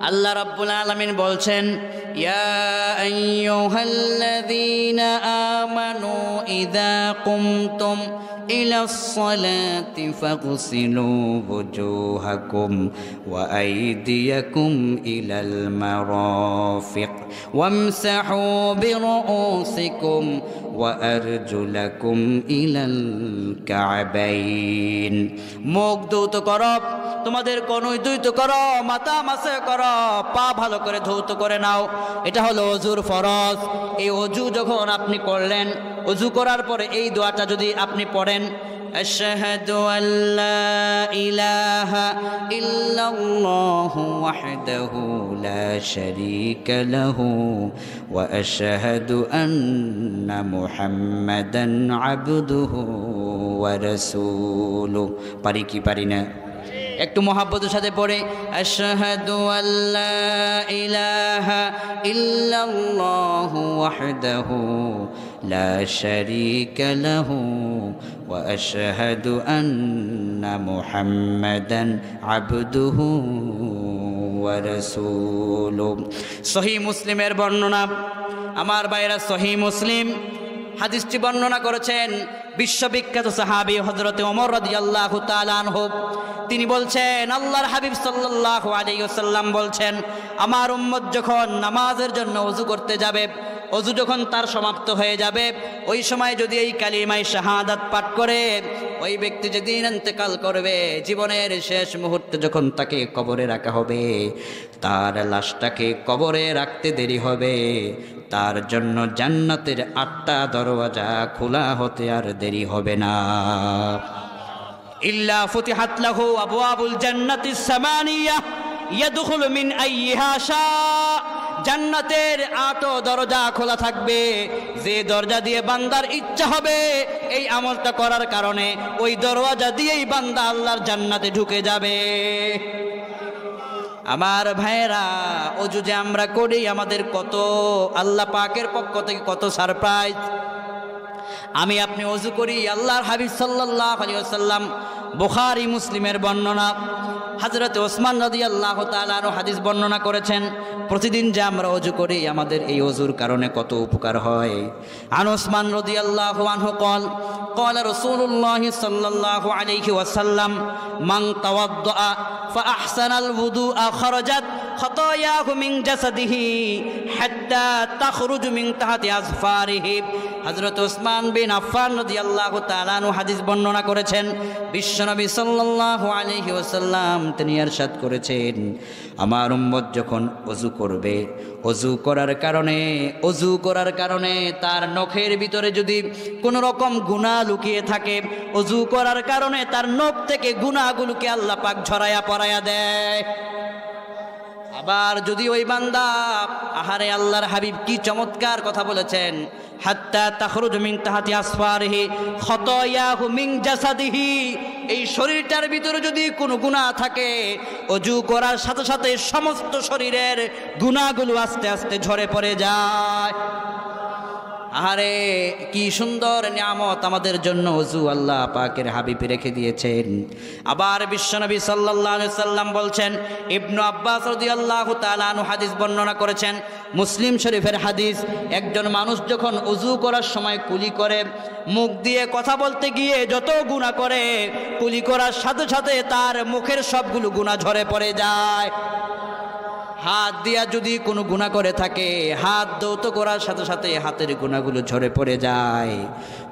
আল্লাহ রাব্বুল আলামিন বলছেন, ইয়া আইয়ুহাল্লাযীনা আমানু ইযা কুমতুম ইলাস সালাতি ফাগসিলু ওয়ুজুহাকুম ওয়া আইদিয়াকুম ইলাল মারাফিক ওয়ামসাহু বিরুউসিকুম ওয়া আরজুলাকুম ইলাল কা'বাইন। মুখ ধৌত করো, তোমাদের কনুই ধৌত করো, মাথা মাসে করো, পা ভালো করে ধৌত করে নাও। এটা হলো অজুর ফরজ। এই অজু যখন আপনি করলেন, অজু করার পরে এই দোয়াটা যদি আপনি পড়েন, আশহাদু আল্লা ইলাহা ইল্লাল্লাহু ওয়াহদাহু লা শারীকা লাহু ওয়া আশহাদু আন্না মুহাম্মাদান আবদুহু ওয়া রাসূলুহু। পারি কি পারি না? একটু মহাব্বতের সাথে পড়ে আশহাদু আল্লা ইলাহা ইল্লাল্লাহু ওয়াহদাহু লা শারীকা লাহু ওয়া আশহাদু আন্না মুহাম্মাদান আবদুহু ওয়া রাসূলুহু। সহিহ মুসলিমের বর্ণনা, আমার ভাইরা, সহিহ মুসলিম হাদিসটি বর্ণনা করেছেন বিশ্ববিখ্যাত সাহাবী হযরতে ওমর রাদিয়াল্লাহু তাআলা আনহু। তিনি বলছেন, আল্লাহর হাবিব সাল্লাল্লাহু আলাইহি ওয়াসাল্লাম বলছেন, আমার উম্মত যখন নামাজের জন্য ওযু করতে যাবে, ওযু যখন তার সমাপ্ত হয়ে যাবে, ওই সময় যদি এই কালিমায়ে শাহাদাত পাঠ করে, ওই ব্যক্তি যেদিন ইন্তেকাল করবে, জীবনের শেষ মুহূর্তে যখন তাকে কবরে রাখা হবে, তার লাশটাকে কবরে রাখতে দেরি হবে, তার জন্য জান্নাতের 8টা দরওয়াজা খোলা হতে আর দেরি হবে না। ইল্লা ফুতিহাত লাহু আবওয়াবুল জান্নাতিস সামানিয়াহ ইয়াদখুলু মিন আইয়িহা শা। জান্নাতের 8 দরজা খোলা থাকবে, যে দরজা দিয়ে বান্দার ইচ্ছা হবে এই আমলটা করার কারণে ওই দরওয়াজা দিয়েই বান্দা আল্লাহর জান্নাতে ঢুকে যাবে। আমার ভাইয়েরা, ওযু যে আমরা করি, আমাদের কত আল্লাহ পাকের পক্ষ থেকে কত সারপ্রাইজ। আমি আপনি ওযু করি, আল্লাহর হাবিব সাল্লাল্লাহু আলাইহি ওয়াসাল্লাম বুখারী মুসলিমের বর্ণনা, হযরত ওসমান রাদিয়াল্লাহু তাআলা আনহু হাদিস বর্ণনা করেছেন, প্রতিদিন যে আমরা ওযু করি আমাদের এই ওযুর কারণে কত উপকার হয়। আন ওসমান রাদিয়াল্লাহু আনহু قال قال رسول الله صلى الله عليه وسلم من توضأ فأحسن الوضوء خرجت خطاياه من جسده حتى تخرج من تحت أظفاره। হযরত ওসমান বিন আফফান রাদিয়াল্লাহু তাআলা আনহু হাদিস বর্ণনা করেছেন, বিশ্বনবী সাল্লাল্লাহু আলাইহি ওয়াসাল্লাম তিনি ইরশাদ করেছেন, আমার উম্মত যখন ওযু করবে, ওযু করার কারণে তার নখের ভিতরে যদি কোনো রকম গুনাহ লুকিয়ে থাকে, ওযু করার কারণে তার নখ থেকে গুনাহগুলোকে আল্লাহ পাক ঝরায়া পরায়া দেয়। আবার যদি ওই বান্দা, আহারে আল্লাহর হাবিব কি চমৎকার কথা বলেছেন, হাত্তা তাখরুজ মিন তাহতি আসফারিহি খতায়াহু মিন জাসাদিহি। এই শরীরটার ভিতরে যদি কোনো গুনাহ থাকে, ওযু করার সাথে সাথে সমস্ত শরীরের গুনাহগুলো আস্তে আস্তে ঝরে পড়ে যায়। আরে কি সুন্দর নিয়ামত আমাদের জন্য ওযু আল্লাহ পাকের হাবিব রেখে দিয়েছেন। আবার বিশ্বনবী সাল্লাল্লাহু আলাইহি সাল্লাম বলছেন, ইবনু আব্বাস রাদিয়াল্লাহু তাআলা আনহু হাদিস বর্ণনা করেছেন, মুসলিম শরীফের হাদিস, একজন মানুষ যখন ওযু করার সময় কুলি করে, মুখ দিয়ে কথা বলতে গিয়ে যত গুনাহ করে, কুলি করার সাথে সাথে তার মুখের সবগুলো গুনাহ ঝরে পড়ে যায়। হাত দিয়া যদি কোনো গুনাহ করে থাকে, হাত দৌত করার সাথে সাথে হাতের গুনাহগুলো ঝরে পড়ে যায়।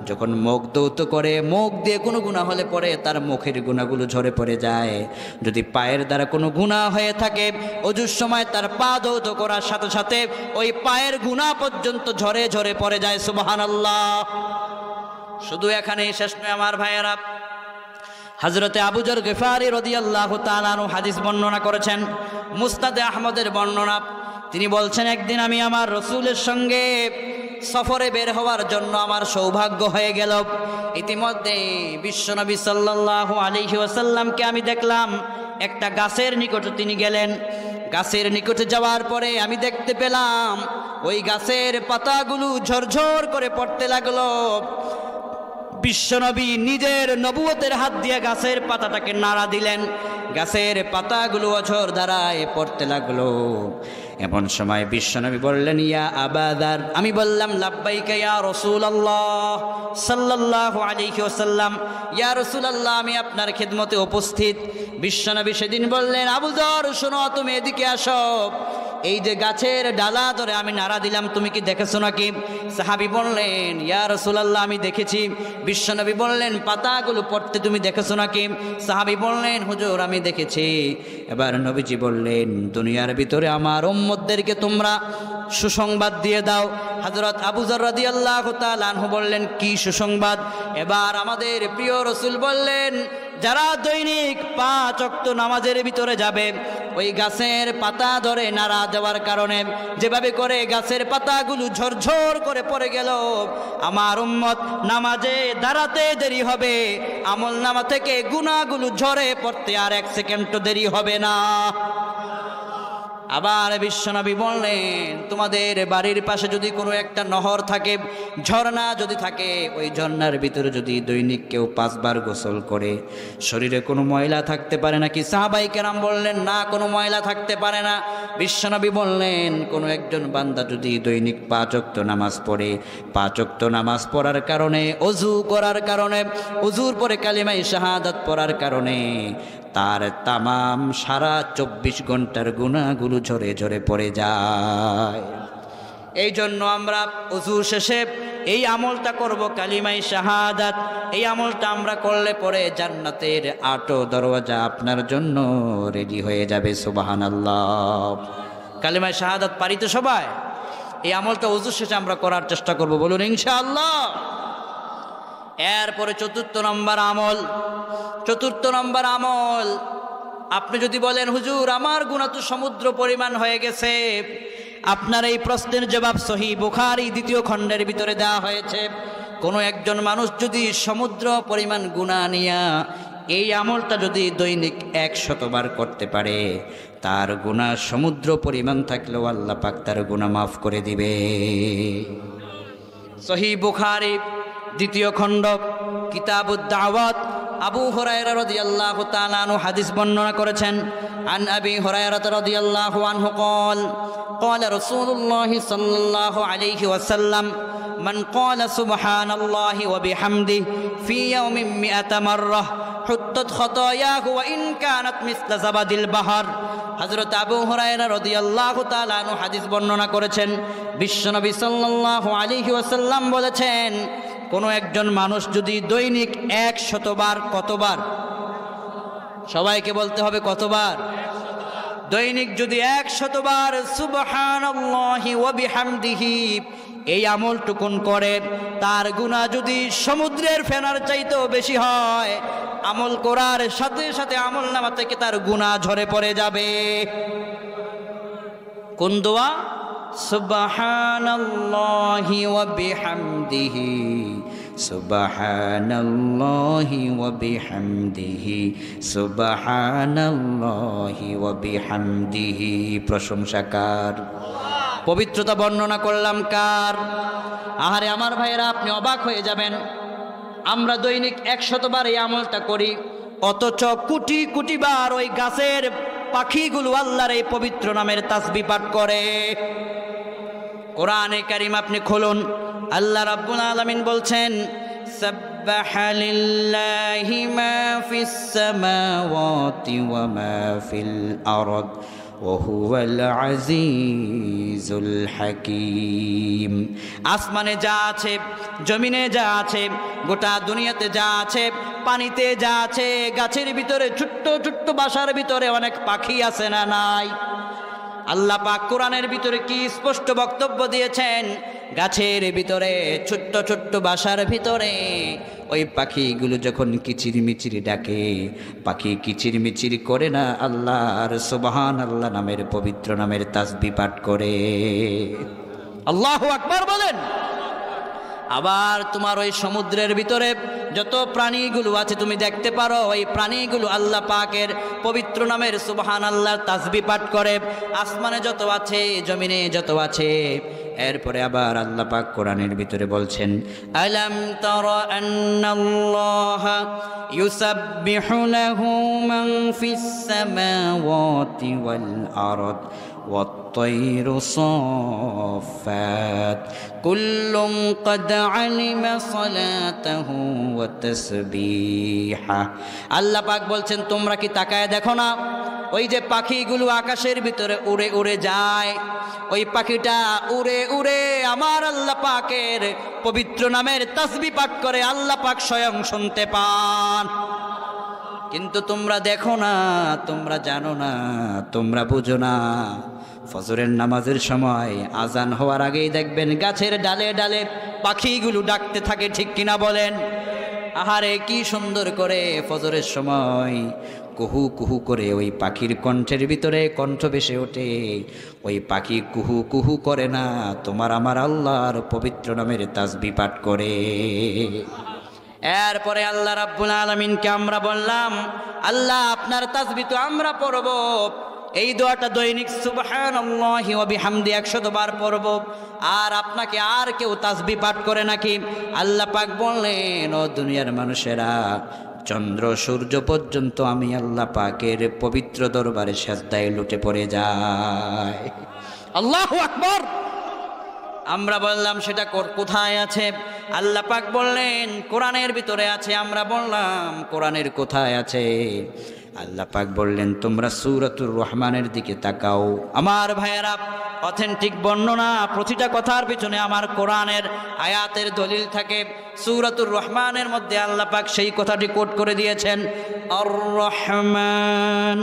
যখন মুখ দৌত করে, মুখ দিয়ে কোনো গুনাহ হলে পরে তার মুখের গুনাহগুলো ঝরে পড়ে যায়। যদি পায়ের দ্বারা কোনো গুনাহ হয়ে থাকে, ওযুর সময় তার পা দৌত করার সাথে সাথে ওই পায়ের গুনাহ পর্যন্ত ঝরে ঝরে পড়ে যায়। সুবহানাল্লাহ। শুধু এখানেই শেষ নয় আমার ভাইয়েরা, হযরতে আবু যর গিফারি রাদিয়াল্লাহু তাআলা আনহু হাদিস বর্ণনা করেছেন, মুসনাদে আহমদের বর্ণনা। তিনি বলছেন, একদিন আমি আমার রাসূলের সঙ্গে সফরে বের হওয়ার জন্য আমার সৌভাগ্য হয়ে গেল। ইতিমধ্যে বিশ্বনবী সাল্লাল্লাহু আলাইহি ওয়াসাল্লামকে আমি দেখলাম একটা গাছের নিকটে তিনি গেলেন। গাছের নিকটে যাওয়ার পরে আমি দেখতে পেলাম ওই গাছের পাতাগুলো ঝরঝর করে পড়তে লাগলো। বিশ্বনবী নিজের নবুয়তের হাত দিয়ে গাছের পাতাটাকে নাড়া দিলেন, গাছের পাতাগুলো অঝর ধারায় পড়তে লাগলো। এমন সময় বিশ্বনবী বললেন, ইয়া আবা যার। আমি বললাম, লাব্বাইকা ইয়া রাসূলুল্লাহ সাল্লাল্লাহু আলাইহি ওয়াসাল্লাম। ইয়া রাসূলুল্লাহ, আমি আপনার খিদমতে উপস্থিত। বিশ্বনবী সেদিন বললেন, আবু যর শোনো, তুমি এদিকে আসো। এই যে গাছের ডালা ধরে আমি নাড়া দিলাম, তুমি কি দেখেছো নাকি? সাহাবী বললেন, ইয়া রাসূলুল্লাহ, আমি দেখেছি। বিশ্বনবী বললেন, পাতাগুলো পড়তে তুমি দেখেছো নাকি? সাহাবী বললেন, হুজুর আমি দেখেছি। এবার নবীজি বললেন, দুনিয়ার ভিতরে আমার উম্মতদেরকে তোমরা সুসংবাদ দিয়ে দাও। হযরত আবু যর রাদিয়াল্লাহু তাআলা আনহু বললেন, কি সুসংবাদ? এবার আমাদের প্রিয় রাসূল বললেন, যারা দৈনিক 5 ওয়াক্ত নামাজের ভিতরে যাবে, ওই গাছের পাতা ধরে নাড়া দেওয়ার কারণে যেভাবে করে গাছের পাতাগুলো ঝরঝর করে পড়ে গেল, আমার উম্মত নামাজে দাঁড়াতে দেরি হবে, আমল নামা থেকে গুনাহগুলো ঝরে পড়তে আর 1 সেকেন্ডও দেরি হবে না। আবার বিশ্বনবী বললেন, তোমাদের বাড়ির পাশে যদি কোনো একটা নহর থাকে, ঝর্ণা যদি থাকে, ওই ঝর্ণার ভিতরে যদি দৈনিক কেউ 5 বার গোসল করে, শরীরে কোনো ময়লা থাকতে পারে নাকি? সাহাবাই কেরাম বললেন, না, কোনো ময়লা থাকতে পারে না। বিশ্বনবী বললেন, কোনো একজন বান্দা যদি দৈনিক 5 ওয়াক্ত নামাজ পড়ে, 5 ওয়াক্ত নামাজ পড়ার কারণে, অজু করার কারণে, অজুর পরে কালিমায়ে শাহাদাত পড়ার কারণে তার তামাম সারা 24 ঘন্টার গুনাহগুলো ঝরে ঝরে পড়ে যায়। এই জন্য আমরা ওযু শেষে এই আমলটা করব, কালিমায়ে শাহাদাত। এই আমলটা আমরা করলে পরে জান্নাতের 8 দরওয়াজা আপনার জন্য রেডি হয়ে যাবে। সুবহানাল্লাহ। কালিমায়ে শাহাদাত পারি তো সবাই? এই আমলটা ওযু শেষে আমরা করার চেষ্টা করব, বলুন ইনশাআল্লাহ। এরপরে 4 নম্বর আমল, আপনি যদি বলেন, হুজুর আমার গুনাহ তো সমুদ্র পরিমাণ হয়ে গেছে, আপনার এই প্রশ্নের জবাব সহিহ বুখারী 2য় খণ্ডের ভিতরে দেওয়া হয়েছে। কোনো একজন মানুষ যদি সমুদ্র পরিমাণ গুনাহ নিয়া এই আমলটা যদি দৈনিক 100 বার করতে পারে, তার গুনাহ সমুদ্র পরিমাণ থাকলেও আল্লাহ পাক তার গুনাহ মাফ করে দিবে। সহিহ বুখারী 2য় খণ্ড কিতাবুদ দাওয়াত, আবু হুরায়রা রাদিয়াল্লাহু তাআলা আনহু হাদিস বর্ণনা করেছেন। আন আবি হুরায়রা রাদিয়াল্লাহু আনহু قال قال رسول الله صلى الله عليه وسلم من قال سبحان الله وبحمده في يوم 100 مرة حطت خطاياه وإن كانت مثل زبد البحر। হযরত আবু হুরায়রা রাদিয়াল্লাহু তাআলা আনহু হাদিস বর্ণনা করেছেন, বিশ্বনবী সাল্লাল্লাহু আলাইহি ওয়াসাল্লাম বলেছেন, কোনো একজন মানুষ যদি দৈনিক 100 বার, কতবার? সবাইকে বলতে হবে কতবার? দৈনিক যদি 100 বার সুবহানাল্লাহি ওয়া বিহামদিহি এই আমলটুকুন করে, তার গুনাহ যদি সমুদ্রের ফেনার চাইতেও বেশি হয়, আমল করার সাথে সাথে আমল নামা থেকে তার গুনাহ ঝরে পড়ে যাবে। কোন দোয়া? সুবহানাল্লাহি ওয়া বিহামদিহি, সুবহানাল্লাহি ওয়া বিহামদিহি, সুবহানাল্লাহি ওয়া বিহামদিহি। প্রশংসা কার? পবিত্রতা বর্ণনা করলাম কার? আহারে আমার ভাইয়েরা, আপনি অবাক হয়ে যাবেন, আমরা দৈনিক 100 বার এই আমলটা করি, অথচ কোটি কোটি বার ওই গাছের পাখিগুলো আল্লাহর এই পবিত্র নামের তাসবিহ পাঠ করে। কোরআনে কারীম আপনি খুলুন, আল্লাহ রাব্বুল আলামিন বলছেন, সাব্বাহা লিল্লাহি মা ফিস সামাওয়াতি ওয়া মা ফিল আরদ ওয়া হুয়াল আজিজুল হাকীম। আসমানে যা আছে, জমিনে যা আছে, গোটা দুনিয়াতে যা আছে, পানিতে যা আছে, গাছের ভিতরে ছোট্ট ছোট্ট বাসার ভিতরে অনেক পাখি আছে না নাই? আল্লাহ পাক কোরআনের ভিতরে কি স্পষ্ট বক্তব্য দিয়েছেন, গাছের ভিতরে ছোট্ট ছোট্ট বাসার ভিতরে ওই পাখিগুলো যখন কিচিরমিচিরি ডাকে, পাখি কিচিরমিচিরি করে না, আল্লাহর সুবহানাল্লাহ নামের পবিত্র নামের তাসবিহ পাঠ করে। আল্লাহু আকবার বলেন। আবার তোমার ওই সমুদ্রের ভিতরে যত প্রাণীগুলো আছে তুমি দেখতে পারো, ওই প্রাণীগুলো আল্লাহ পাকের পবিত্র নামের সুবহানাল্লাহর তাসবিহ পাঠ করে। আসমানে যত আছে, জমিনে যত আছে। এরপরে আবার আল্লাহ পাক কোরআনের ভিতরে বলছেন, আলাম তারা আন্নাল্লাহা ইউসাব্বিহু লাহু মান ফিস সামাওয়াতি ওয়াল আরদ والطير صافات كل قد علم صلاته وتسبيحه। আল্লাহ পাক বলছেন, তোমরা কি তাকায় দেখো না, ওই যে পাখিগুলো আকাশের ভিতরে উড়ে উড়ে যায়, ওই পাখিটা উড়ে উড়ে আমার আল্লাহ পাকের পবিত্র নামের তাসবিহ পাঠ করে, আল্লাহ পাক স্বয়ং শুনতে পান। কিন্তু তোমরা দেখো না, তোমরা জানো না, তোমরা বুঝো না। ফজরের নামাজের সময় আজান হওয়ার আগেই দেখবেন গাছের ডালে ডালে পাখিগুলো ডাকতে থাকে, ঠিক কিনা বলেন? আহারে কি সুন্দর করে ফজরের সময় কুহু কুহু করে ওই পাখির কণ্ঠের ভিতরে কণ্ঠ ভেসে ওঠে। ওই পাখি কুহু কুহু করে না, তোমার আমার আল্লাহর পবিত্র নামের তাসবিহ পাঠ করে। এরপরে আল্লাহ রাব্বুল আলামিনকে আমরা বললাম, আল্লাহ আপনার তাসবিহ তো আমরা পড়ব, এই দোয়াটা দৈনিক সুবহানাল্লাহি ওয়া বিহামদি 100 বার পড়ব, আর আপনাকে আর কেউ তাসবিহ পাঠ করে নাকি? আল্লাহ পাক বললেন, ও দুনিয়ার মানুষেরা, চন্দ্র সূর্য পর্যন্ত আমি আল্লাহ পাকের পবিত্র দরবারে সিজদায় লুটে পড়ে যায়। আল্লাহু আকবার। আমরা বললাম সেটা কোথায় আছে? আল্লাহ পাক বললেন কোরআনের ভিতরে আছে। আমরা বললাম কোরআনের কোথায় আছে? আল্লাহ পাক বললেন তোমরা সূরাতুর রহমানের দিকে তাকাও। আমার ভাইয়েরা, অথেন্টিক বর্ণনা, প্রতিটা কথার পিছনে আমার কোরআনের আয়াতের দলিল থাকে। সূরাতুর রহমানের মধ্যে আল্লাহ পাক সেই কথাটি কোট করে দিয়েছেন, আর রহমান।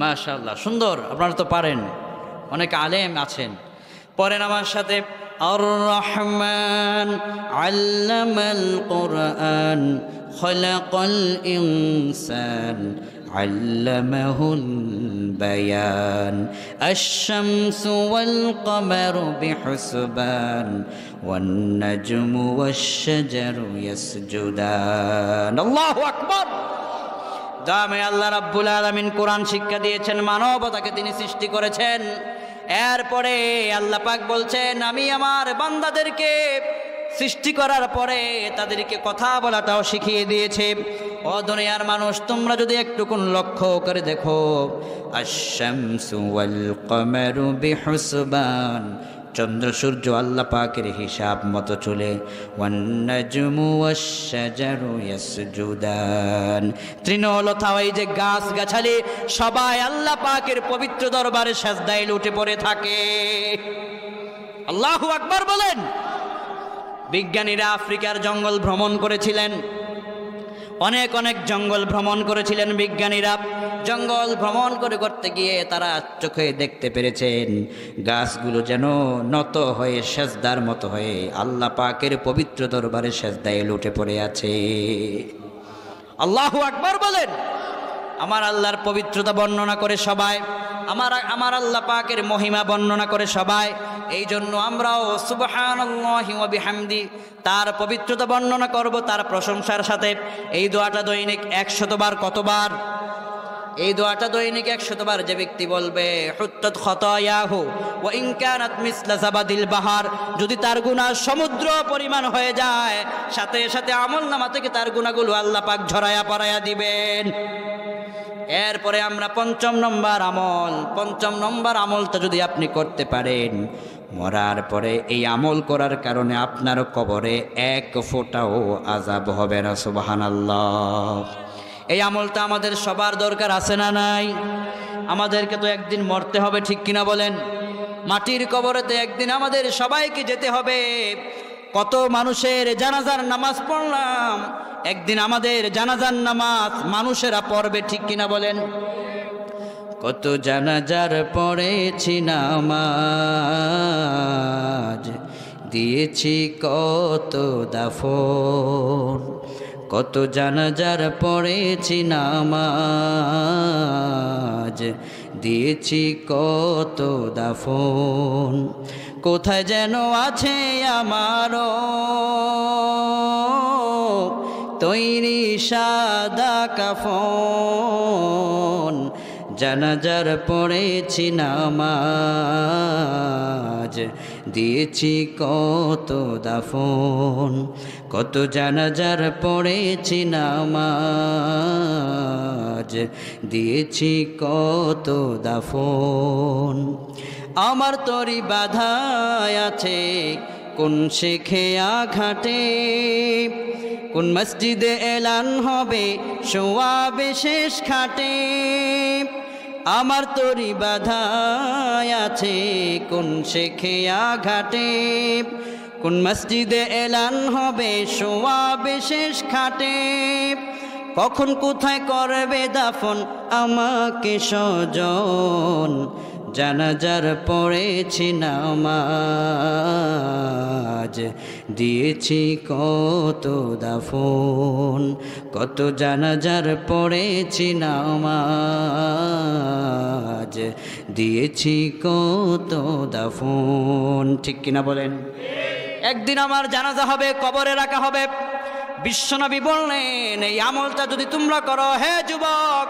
মাশাআল্লাহ, সুন্দর, আপনারা তো পারেন, অনেক আলেম আছেন, পড়েন আমার সাথে। আর রহমান আল্লামাল কোরআন খলাকাল ইনসান আল্লামাহুল বায়ান আশ-শামসু ওয়াল কমারু বিহুসবান ওয়ান নাজমু ওয়াশ-শাজারু ইয়াসজুদান। আল্লাহু আকবার। দামে আল্লাহ রাব্বুল আলামিন কোরআন শিক্ষা দিয়েছেন, মানবতাকে তিনি সৃষ্টি করেছেন। এরপরে আল্লাহ পাক বলছেন, আমি আমার বান্দাদেরকে সৃষ্টি করার পরে তাদেরকে কথা বলাটাও শিখিয়ে দিয়েছে। ও দুনিয়ার মানুষ, তোমরা যদি একটুকুন লক্ষ্য করে দেখো, আশ-শামসু ওয়াল কমারু বিহুসবান, চন্দ্র সূর্য আল্লাহ পাকের হিসাব মতো চলে। ওয়ান নাজমু ওয়াশ-শাজারু ইয়াসজুদান, তৃণলতা, ওই যে গাছ গাছালি, সবাই আল্লাহ পাকের পবিত্র দরবারে সিজদায় লুটে পড়ে থাকে। আল্লাহু আকবার বলেন। বিজ্ঞানীরা আফ্রিকার জঙ্গল ভ্রমণ করেছিলেন, অনেক অনেক জঙ্গল ভ্রমণ করেছিলেন বিজ্ঞানীরা। জঙ্গল ভ্রমণ করতে গিয়ে তারা চোখে দেখতে পেরেছেন গাছগুলো যেন নত হয়ে সেজদার মতো হয়ে আল্লাহ পাকের পবিত্র দরবারে সেজদায় লুটে পড়ে আছে। আল্লাহু আকবার বলেন। আমার আল্লাহর পবিত্রতা বর্ণনা করে সবাই, আমার আল্লাহ পাকের মহিমা বর্ণনা করে সবাই। এই জন্য আমরাও সুবহানাল্লাহি ওয়া বিহামদি, তার পবিত্রতা বর্ণনা করব তার প্রশংসার সাথে। এই দোয়াটা দৈনিক 100 বার। কতবার? এই দোয়াটা দৈনিক 100 বার যে ব্যক্তি বলবে, হুত্তাত খতায়াহু ওয়া ইন কানাত মিসলা জাবাদিল বাহার, যদি তার গুনাহ সমুদ্র পরিমাণ হয়ে যায়, সাথে সাথে আমলনামা থেকে তার গুনাহগুলো আল্লাহ পাক ঝরায়া পড়ায়া দিবেন। এরপরে আমরা পঞ্চম নম্বর আমলটা যদি আপনি করতে পারেন, মরার পরে এই আমল করার কারণে আপনার কবরে এক ফোঁটাও আযাব হবে না। সুবহানাল্লাহ। এই আমলটা আমাদের সবার দরকার আছে না নাই? আমাদেরকে তো একদিন মরতে হবে, ঠিক কিনা বলেন? মাটির কবরেতে একদিন আমাদের সবাইকে যেতে হবে। কত মানুষের জানাজার নামাজ পড়লাম, একদিন আমাদের জানাজার নামাজ মানুষেরা পড়বে, ঠিক কিনা বলেন? কত জানাজার পড়েছি নামাজ, দিয়েছি কত দাফন, কত জানাজার পড়েছি নামাজ, দিয়েছি কত দাফন, কোথায় যেন আছে আমারও তৈরি সাদা কাফন, জানাজার পড়েছি নামাজ, দিয়েছি কত দাফন, কত জানাজার পড়েছি নামাজ, দিয়েছি কত দাফন। আমার তরি বাধায় আছে কোন শেখে আঘাটে, কোন মসজিদে এলান হবে সোয়াবে শেষ খাটে, আমার তরি বাধায় আছে কোন শেখে আঘাটে, কোন মসজিদে এলান হবে সোয়াবে শেষ খাটে, কখন কোথায় করবে দাফন আমাকে স্বজন, জানাজার পড়েছি নামাজ, দিয়েছি কত দাফন, কত জানাজার পড়েছি নামাজ, দিয়েছি কত দাফন। ঠিক কিনা বলেন? একদিন আমার জানাজা হবে, কবরে রাখা হবে। বিশ্বনবী বললেন এই আমলটা যদি তোমরা করো হে যুবক,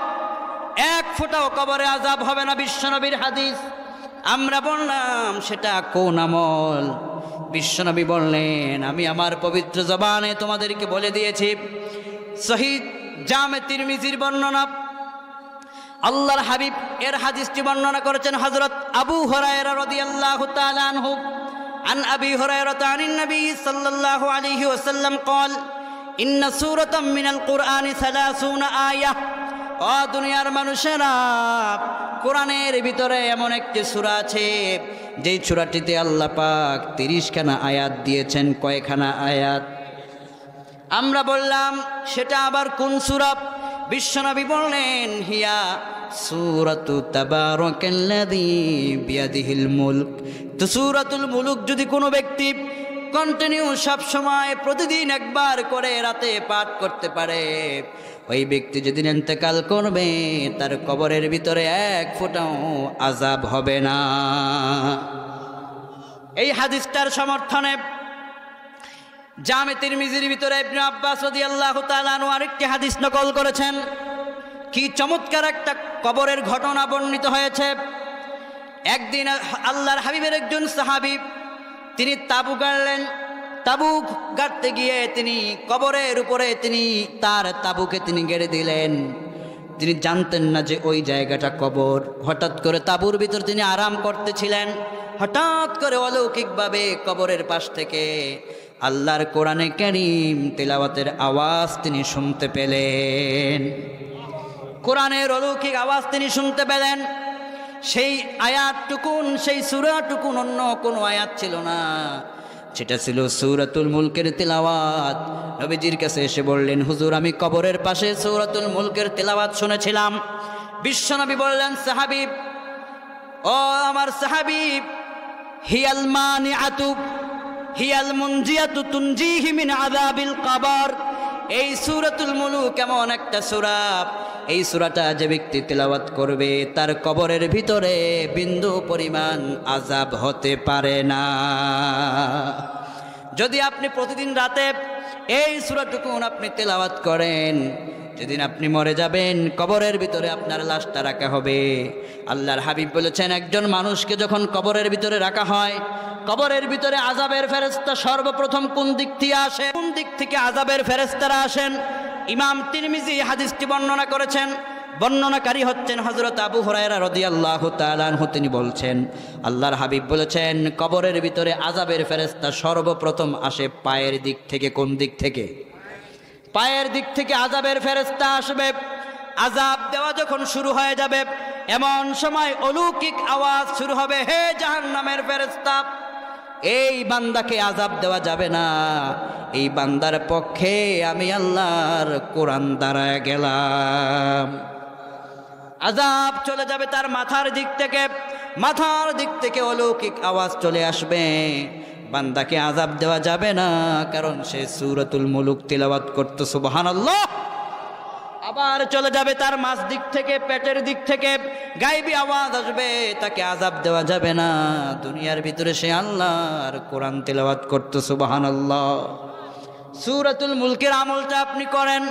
এক ফোঁটাও কবরে আযাব হবে না। বিশ্বনবীর হাদিস। আমরা বললাম সেটা কোন আমল? বিশ্বনবী বললেন আমি আমার পবিত্র জবানে তোমাদেরকে বলে দিয়েছি। সহিহ জামে তিরমিজির বর্ণনা, আল্লাহর হাবিব এর হাদিসটি বর্ণনা করেছেন হযরত আবু হুরায়রা রাদিয়াল্লাহু তাআলা আনহু। عن أبي هريرة عن النبي صلى الله عليه وسلم قال إن سورة من القرآن 30 آية। ও দুনিয়ার মানুষেরা, কোরআনের ভিতরে এমন একটি সূরা আছে যেই সূরাটিতে আল্লাহ পাক 30 খানা আয়াত দিয়েছেন। কয়খানা আয়াত? আমরা বললাম সেটা আবার কোন সূরা? বিশ্বনবী বললেন হিয়া সূরাতু তাবারাকাল্লাযী বিয়াদিহিল মুলক। তো সূরাতুল মুলক যদি কোনো ব্যক্তি কন্টিনিউ সব সময় প্রতিদিন একবার করে রাতে পাঠ করতে পারে, ওই ব্যক্তি যেদিন ইন্তেকাল করবে তার কবরের ভিতরে এক ফোঁটাও আযাব হবে না। এই হাদিসটার সমর্থনে জামে তিরমিজির ভিতরে ইবনে আব্বাস রাদিয়াল্লাহু তাআলা আনহু আরেকটি হাদিস নকল করেছেন। কি চমৎকার একটা কবরের ঘটনা বর্ণিত হয়েছে। একদিন আল্লাহর হাবিবের একজন সাহাবী তিনি তাবু গাড়লেন। তাবু গাড়তে গিয়ে তিনি কবরের উপরে তিনি তার তাবুকে তিনি গেড়ে দিলেন। তিনি জানতেন না যে ওই জায়গাটা কবর। হঠাৎ করে তাবুর ভিতর তিনি আরাম করতেছিলেন। হঠাৎ করে অলৌকিকভাবে কবরের পাশ থেকে আল্লাহর কোরআনে কারীম তেলাওয়াতের আওয়াজ তিনি শুনতে পেলেন। কোরআনের অলৌকিক আওয়াজ তিনি শুনতে পেলেন। সেই আয়াতটুকুন, সেই সূরাটুকুন অন্য কোনো আয়াত ছিল না, সেটা ছিল সূরাতুল মুলকের তেলাওয়াত। নবীজির কাছে এসে বললেন হুজুর আমি কবরের পাশে সূরাতুল মুলকের তেলাওয়াত শুনেছিলাম। বিশ্বনবী বললেন সাহাবী, ও আমার সাহাবী, হিয়াল মানিআতু হিয়াল মুনজিয়াতু তুনজিহি মিন আযাবিল কবর। এই সূরাতুল মুলক এমন একটা সূরা, এই সূরাটা যে ব্যক্তি তেলাওয়াত করবে তার কবরের ভিতরে বিন্দু পরিমাণ আযাব হতে পারে না। যদি আপনি প্রতিদিন রাতে এই সূরাটুকু আপনি তেলাওয়াত করেন, যেদিন আপনি মরে যাবেন কবরের ভিতরে আপনার লাশটা রাখা হবে। আল্লাহর হাবিব বলেছেন একজন মানুষকে যখন কবরের ভিতরে রাখা হয়, কবরের ভিতরে আযাবের ফেরেশতা সর্বপ্রথম কোন দিক থেকে আসে? কোন দিক থেকে আযাবের ফেরেশতারা আসেন? ইমাম তিরমিজি হাদিসটি বর্ণনা করেছেন। বর্ণনাকারী হচ্ছেন হযরত আবু হুরায়রা রাদিয়াল্লাহু তাআলা আনহু। তিনি বলছেন আল্লাহর হাবিব বলেছেন কবরের ভিতরে আযাবের ফেরেশতা সর্বপ্রথম আসে পায়ের দিক থেকে। কোন দিক থেকে? পায়ের দিক থেকে আযাবের ফেরেশতা আসবে। আযাব দেওয়া যখন শুরু হয়ে যাবে এমন সময় অলৌকিক আওয়াজ শুরু হবে, হে জাহান্নামের ফেরেশতা, এই বান্দাকে আযাব দেওয়া যাবে না, এই বান্দার পক্ষে আমি আল্লাহর কোরআন দাঁড়ায় গেলাম। আযাব চলে যাবে তার মাথার দিক থেকে। মাথার দিক থেকে অলৌকিক আওয়াজ চলে আসবে, বান্দাকে আযাব দেওয়া যাবে না, কারণ সে সূরাতুল মুলক তিলাওয়াত করত। সুবহানাল্লাহ। আবার চলে যাবে তার মাঝ দিক থেকে, পেটের দিক থেকে গায়েবী আওয়াজ আসবে, তাকে আযাব দেওয়া যাবে না, দুনিয়ার ভিতরে সে আল্লাহর কোরআন তেলাওয়াত করত। সুবহানাল্লাহ। সূরাতুল মুলকের আমলটা আপনি করেন,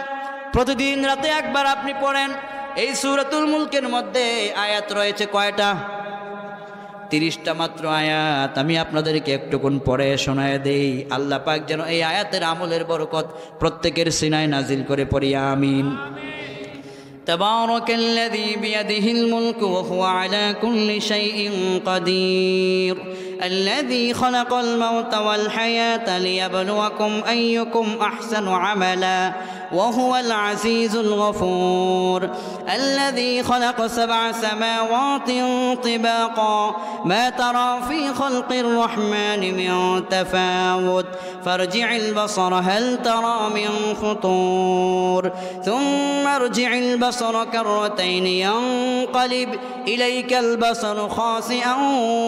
প্রতিদিন রাতে একবার আপনি পড়েন। এই সূরাতুল মুলকের মধ্যে আয়াত রয়েছে কয়টা? 30টা মাত্র আয়াত। আমি আপনাদেরকে একটুকুন পড়ে শোনায় দেই। আল্লাহ পাক যেন এই আয়াতের আমলের বরকত প্রত্যেকের সিনায় নাজিল করে পড়ি আমিন। তাবারাকাল্লাযী বিয়াদিহিল মুলকু ওয়া হুয়া আলা কুল্লি শাইইন কাদির الذي خلق الموت والحياة ليبلوكم أيكم أحسن عملا وهو العزيز الغفور الذي خلق 7 سماوات طباقا ما ترى في خلق الرحمن من تفاوت فارجع البصر هل ترى من فطور ثم ارجع البصر كرتين ينقلب إليك البصر خاسئا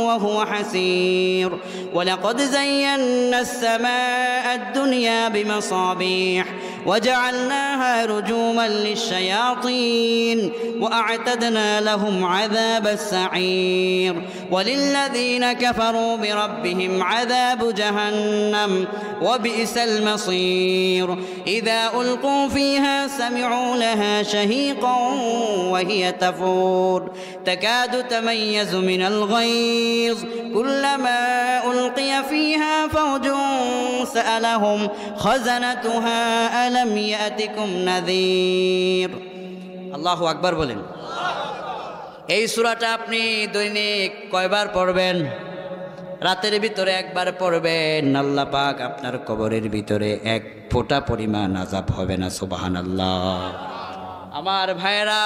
وهو حسير ولقد زينا السماء الدنيا بمصابيح وجعلناها رجوما للشياطين وأعتدنا لهم عذاب السعير وللذين كفروا بربهم عذاب جهنم وبئس المصير إذا ألقوا فيها سمعوا لها شهيقا وهي تفور تكاد تميز من الغيظ كلما ألقي فيها فوج سألهم خزنتها ألم يأتكم نذير الله أكبر বলেন এই সূরাটা আপনি দৈনিক কয়বার পড়বেন রাতের ভিতরে একবার পড়বেন আল্লাহ পাক আপনার কবরের ভিতরে এক ফোঁটা পরিমাণ আযাব হবে না সুবহানাল্লাহ আমার ভাইরা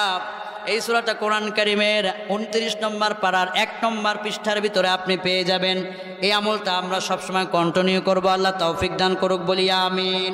এই সূরাটা কোরআন কারীমের 29 নম্বর পারার 1 নম্বর পৃষ্ঠার ভিতরে আপনি পেয়ে যাবেন এই আমলটা আমরা সব সময় কন্টিনিউ করব আল্লাহ তৌফিক দান করুক বলি আমিন।